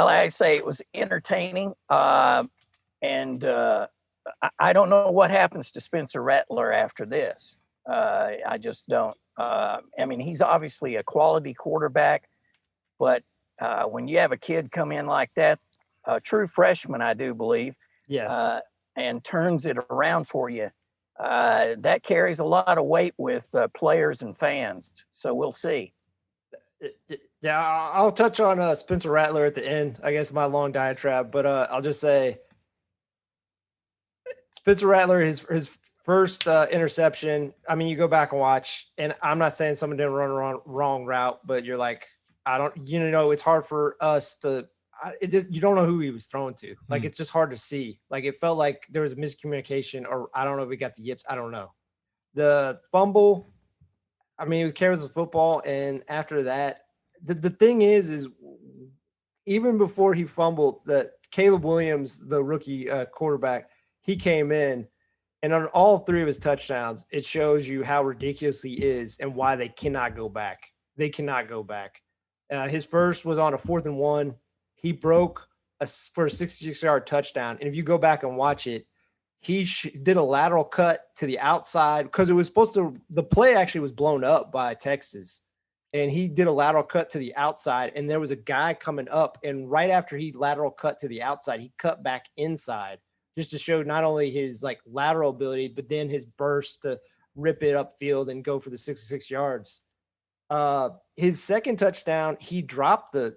like I say, it was entertaining. And I don't know what happens to Spencer Rattler after this. I just don't. I mean, he's obviously a quality quarterback, but when you have a kid come in like that, a true freshman, I do believe, Yes. and turns it around for you, that carries a lot of weight with players and fans. So we'll see. Yeah, I'll touch on Spencer Rattler at the end, I guess, my long diatribe, but I'll just say Spencer Rattler, his first interception. I mean, you go back and watch, and I'm not saying someone didn't run a wrong route, but you're like, I don't, it's hard for us to, you don't know who he was throwing to. Like, it's just hard to see. Like, it felt like there was a miscommunication, or I don't know if we got the yips. I don't know. The fumble, I mean, it was carries the football, and after that, the thing is even before he fumbled, that Caleb Williams, the rookie quarterback, he came in, and on all three of his touchdowns, it shows you how ridiculous he is and why they cannot go back. They cannot go back. His first was on a 4th and 1. He broke for a 66-yard touchdown, and if you go back and watch it, he did a lateral cut to the outside because it was supposed to. The play actually was blown up by Texas, and he did a lateral cut to the outside, and there was a guy coming up, and right after he lateral cut to the outside, he cut back inside just to show not only his like lateral ability, but then his burst to rip it upfield and go for the 66 yards. His second touchdown, he dropped the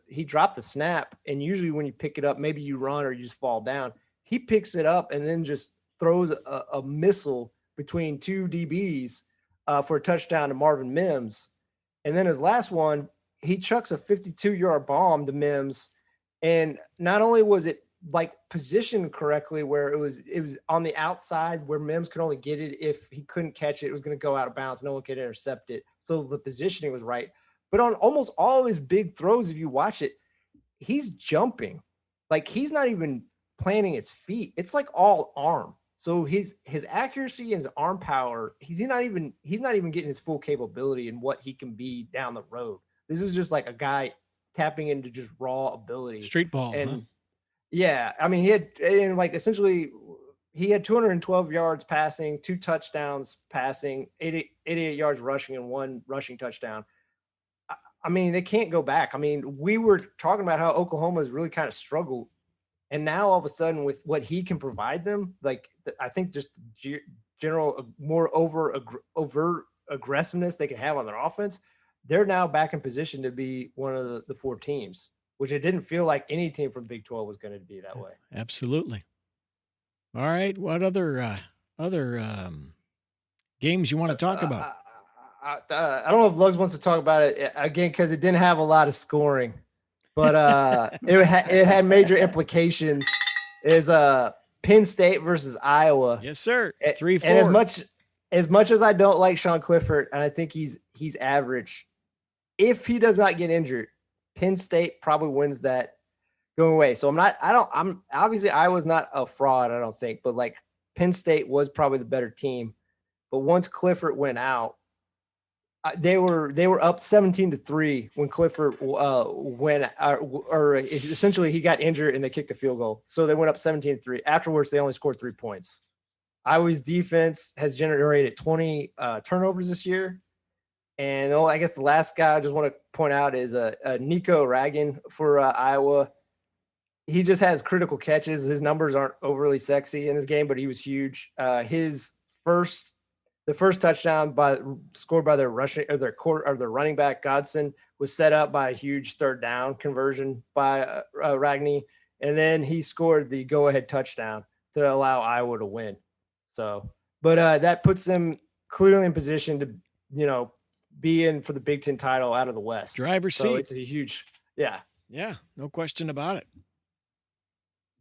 snap, and usually when you pick it up, maybe you run or you just fall down. He picks it up and then just throws a missile between two DBs for a touchdown to Marvin Mims. And then his last one, he chucks a 52-yard bomb to Mims. And not only was it like positioned correctly where it was on the outside where Mims could only get it if he couldn't catch it, it was going to go out of bounds. No one could intercept it. So the positioning was right. But on almost all of his big throws, if you watch it, he's jumping. Like he's not even planting his feet. It's like all arm. So his accuracy and his arm power, he's not even getting his full capability and what he can be down the road. This is just like a guy tapping into just raw ability. Street ball. And yeah, I mean, he had 212 yards passing, 2 touchdowns passing, 88 yards rushing, and 1 rushing touchdown. I mean, they can't go back. I mean, we were talking about how Oklahoma has really kind of struggled. And now all of a sudden with what he can provide them, like I think just general more overt aggressiveness they can have on their offense, they're now back in position to be one of the 4 teams, which it didn't feel like any team from Big 12 was going to be that way. Absolutely. All right. What other games you want to talk about? I don't know if Lugs wants to talk about it again because it didn't have a lot of scoring. But it had major implications. Is Penn State versus Iowa? Yes, sir. 3-4. And as much as I don't like Sean Clifford, and I think he's average, if he does not get injured, Penn State probably wins that going away. So I'm obviously Iowa's not a fraud, I don't think, but like Penn State was probably the better team. But once Clifford went out, they were up 17-3 when Clifford went or essentially he got injured and they kicked a field goal. So they went up 17-3. Afterwards, they only scored 3 points. Iowa's defense has generated 20 turnovers this year. And I guess the last guy I just want to point out is Nico Ragan for Iowa. He just has critical catches. His numbers aren't overly sexy in this game, but he was huge. The first touchdown scored by their running back Godson was set up by a huge 3rd down conversion by Ragney, and then he scored the go-ahead touchdown to allow Iowa to win. So, but that puts them clearly in position to, be in for the Big Ten title out of the West. Driver's seat. So it's a huge, yeah, no question about it.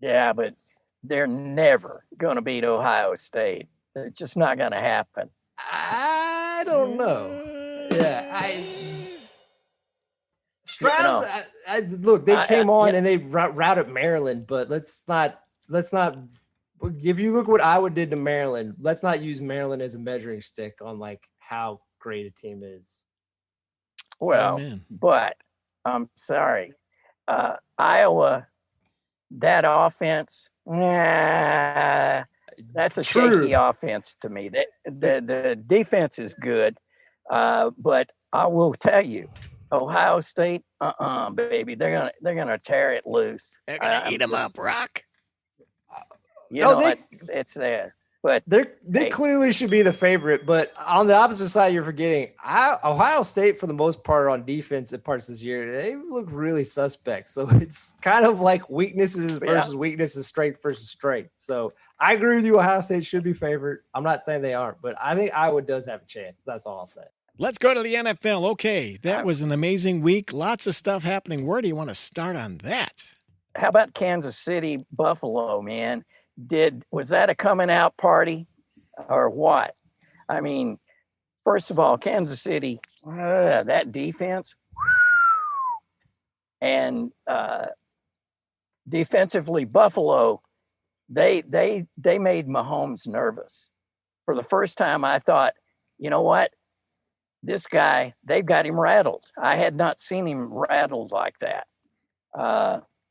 Yeah, but they're never going to beat Ohio State. It's just not going to happen. I don't know. Yeah, Stroud. Look, they came on and they routed Maryland, but let's not. If you look what Iowa did to Maryland, let's not use Maryland as a measuring stick on like how great a team is. Well, but I'm sorry. Iowa, that offense, that's a shaky offense to me. The defense is good, but I will tell you, Ohio State, baby, they're gonna tear it loose. They're gonna eat them up, Rock. It's there. But they clearly should be the favorite, but on the opposite side, you're forgetting Ohio State for the most part on defense at parts this year. They look really suspect. So it's kind of like weaknesses versus weaknesses, strength versus strength. So I agree with you. Ohio State should be favored. I'm not saying they aren't, but I think Iowa does have a chance. That's all I'll say. Let's go to the NFL. Okay, that was an amazing week. Lots of stuff happening. Where do you want to start on that? How about Kansas City, Buffalo, man? Was that a coming out party or what? I mean, first of all, Kansas City, that defense, and defensively, Buffalo, they made Mahomes nervous. For the first time, I thought, you know what? This guy, they've got him rattled. I had not seen him rattled like that.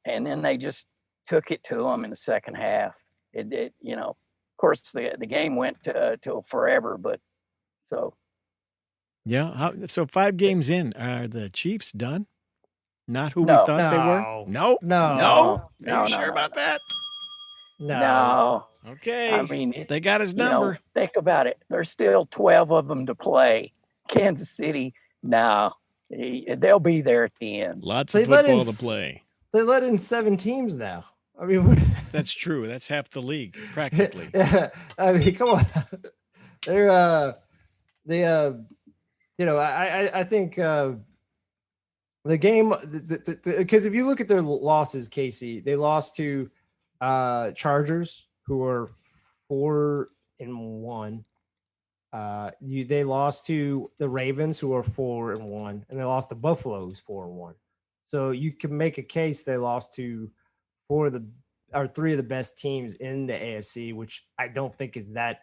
And then they just took it to him in the second half. It of course the game went till forever, but so. Yeah. So 5 games in, are the Chiefs done? Not who we thought they were? No. Are you sure about that? No. Okay. I mean, they got his number. Think about it. There's still 12 of them to play. Kansas City, no. They'll be there at the end. Lots of football to play. They let in 7 teams now. I mean, that's true. That's half the league, practically. Yeah. I mean, come on. I think the game, because if you look at their losses, Casey, they lost to Chargers, who are 4-1. They lost to the Ravens, who are 4-1, and they lost to Buffalo, who's 4-1. So you can make a case they lost to 3 of the best teams in the AFC, which I don't think is that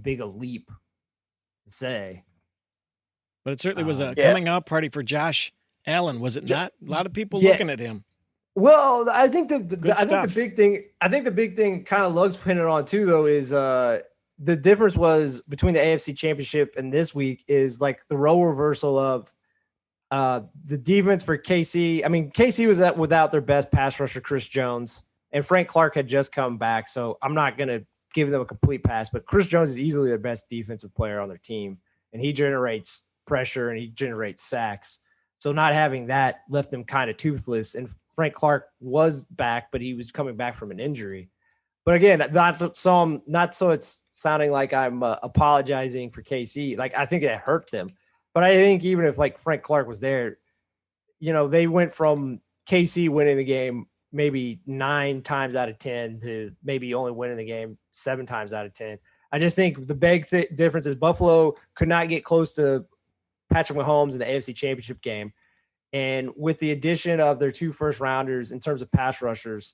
big a leap to say. But it certainly was a coming out party for Josh Allen, was it not? A lot of people looking at him. Well, I think the big thing kind of Lugs pinning on too, though, is the difference was between the AFC Championship and this week is like the role reversal of the defense for KC. I mean, KC was without their best pass rusher, Chris Jones, and Frank Clark had just come back. So I'm not going to give them a complete pass, but Chris Jones is easily their best defensive player on their team, and he generates pressure and he generates sacks. So not having that left them kind of toothless. And Frank Clark was back, but he was coming back from an injury. But again, not so it's sounding like I'm apologizing for KC. Like, I think it hurt them. But I think even if like Frank Clark was there, they went from KC winning the game maybe 9 times out of 10 to maybe only winning the game 7 times out of 10. I just think the big difference is Buffalo could not get close to Patrick Mahomes in the AFC Championship game. And with the addition of their 2 first-rounders in terms of pass rushers,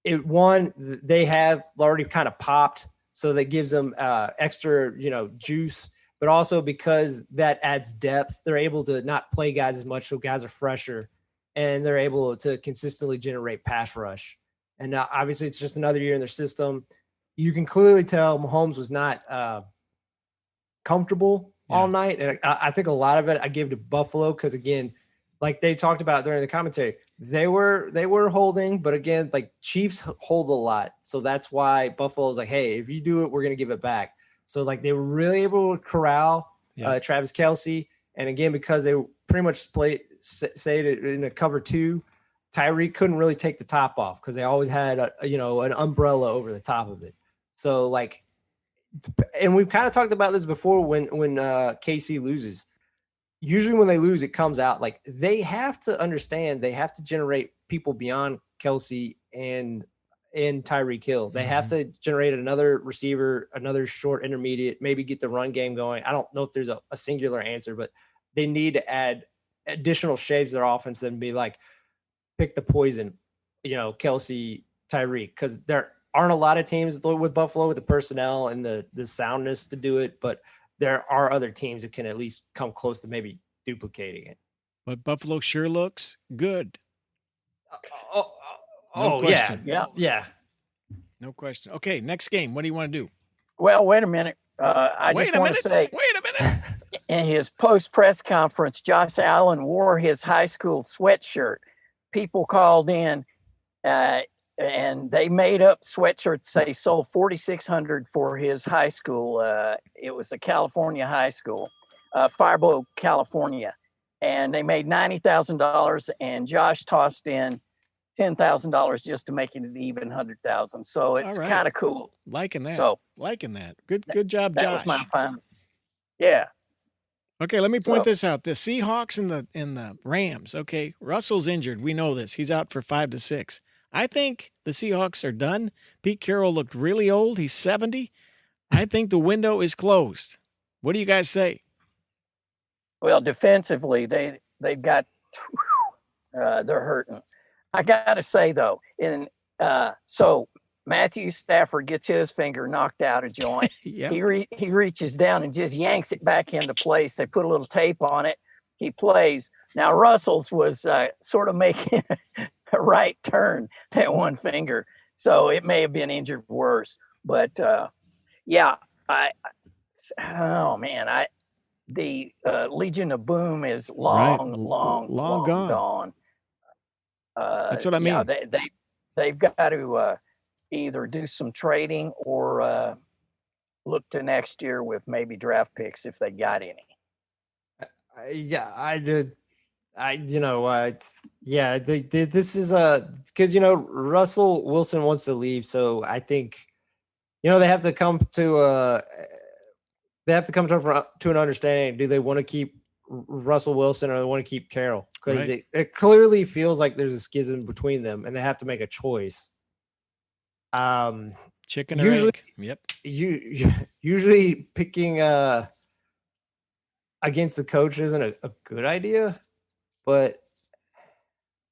they have already kind of popped, so that gives them extra, juice. But also because that adds depth, they're able to not play guys as much, so guys are fresher, and they're able to consistently generate pass rush. And obviously, it's just another year in their system. You can clearly tell Mahomes was not comfortable all night, and I think a lot of it I give to Buffalo because, again, like they talked about during the commentary, they were holding, but again, like Chiefs hold a lot, so that's why Buffalo's like, hey, if you do it, we're gonna give it back. So like they were really able to corral Travis Kelce, and again because they pretty much stayed in a cover 2, Tyreek couldn't really take the top off because they always had an umbrella over the top of it. So like, and we've kind of talked about this before when KC loses. Usually when they lose, it comes out. Like they have to understand they have to generate people beyond Kelce and Tyreek Hill. They have to generate another receiver, another short intermediate, maybe get the run game going. I don't know if there's a singular answer, but they need to add additional shades to their offense and be like, pick the poison, Kelce, Tyreek, because there aren't a lot of teams with Buffalo with the personnel and the soundness to do it, but there are other teams that can at least come close to maybe duplicating it. But Buffalo sure looks good. No question. Yeah. No question. Okay, next game. What do you want to do? Well, wait a minute. I just want to say, wait a minute. In his post-press conference, Josh Allen wore his high school sweatshirt. People called in, and they made up sweatshirts. They sold 4,600 for his high school. It was a California high school, Faribault, California, and they made $90,000. And Josh tossed in $10,000 just to make it an even 100,000. So it's kind of cool. Liking that. So liking that. Good job, Josh. That was my fun. Yeah. Okay, let me point this out. The Seahawks and the Rams. Okay, Russell's injured. We know this. He's out for 5 to 6. I think the Seahawks are done. Pete Carroll looked really old. He's 70. I think the window is closed. What do you guys say? Well, defensively, they've got they're hurting. I got to say though, so Matthew Stafford gets his finger knocked out of joint. Yep. He reaches down and just yanks it back into place. They put a little tape on it. He plays. Now Russell's was sort of making a right turn, that one finger, so it may have been injured worse. But the Legion of Boom is long gone. That's what I mean. They've got to either do some trading or look to next year with maybe draft picks if they got any. I did. This is because Russell Wilson wants to leave, so I think they have to come to an understanding. Do they want to keep Russell Wilson or they want to keep Carroll? Because it clearly feels like there's a schism between them, and they have to make a choice. Chicken or egg. Yep. Usually picking against the coach isn't a good idea, but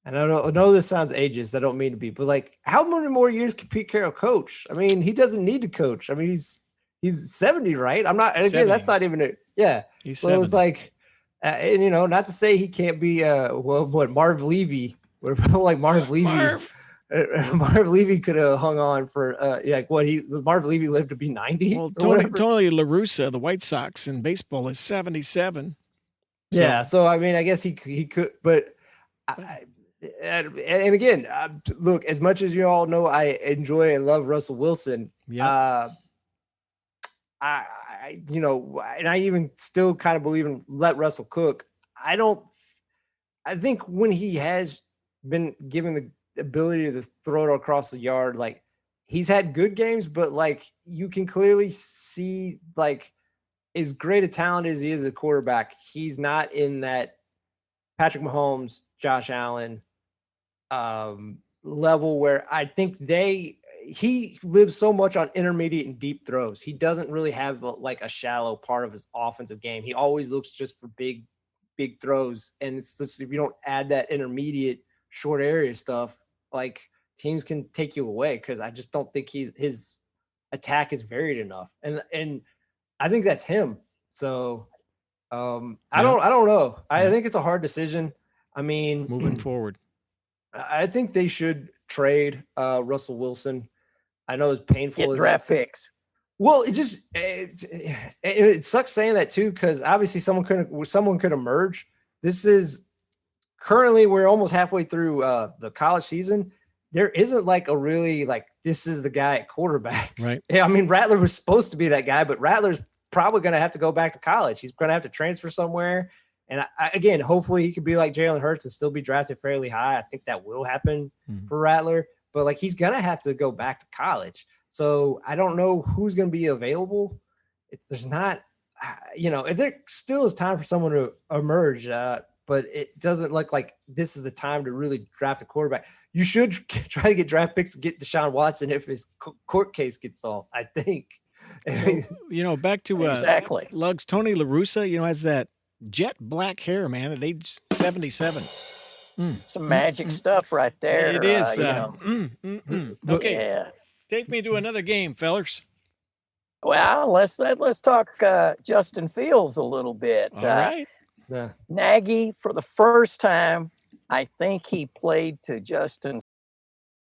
and I know this sounds ageist. I don't mean to be, but like, how many more years can Pete Carroll coach? I mean, he doesn't need to coach. I mean, he's 70, right? I'm not. And again, 70. That's not even a yeah. He's so 70. It was like, and not to say he can't be Marv Levy, like Marv Levy. Marv Levy could have hung on for Marv Levy lived to be 90. Well, Tony La Russa, the White Sox in baseball, is 77. Yeah, so I mean, I guess he could, but and again, look, as much as you all know, I enjoy and love Russell Wilson. Yeah. And I even still kind of believe in let Russell cook. I think when he has been given the ability to throw it across the yard, like he's had good games, but like you can clearly see, like, as great a talent as he is a quarterback, he's not in that Patrick Mahomes, Josh Allen level where I think he lives so much on intermediate and deep throws. He doesn't really have like a shallow part of his offensive game. He always looks just for big throws. And it's just, if you don't add that intermediate short area stuff, like teams can take you away. Cause I just don't think his attack is varied enough. And I think that's him. So I don't know. I think it's a hard decision. I mean, moving forward, I think they should trade Russell Wilson. I know it's painful. Get draft picks. Well, it sucks saying that too, because obviously someone could emerge. This is currently we're almost halfway through the college season. There isn't like a really like this is the guy at quarterback, right? Yeah, I mean Rattler was supposed to be that guy, but Rattler's probably going to have to go back to college. He's going to have to transfer somewhere. And again, hopefully he could be like Jalen Hurts and still be drafted fairly high. I think that will happen for Rattler, but like he's going to have to go back to college. So I don't know who's going to be available. There's not, if there still is time for someone to emerge, but it doesn't look like this is the time to really draft a quarterback. You should try to get draft picks to get Deshaun Watson if his court case gets solved, I think. So, back to exactly. Lugs, Tony La Russa, has that jet black hair, man, at age 77. Some magic stuff right there. It is. Okay. Yeah. Take me to another game, fellers. Well, let's talk Justin Fields a little bit. All right. Yeah. Nagy, for the first time, I think he played to Justin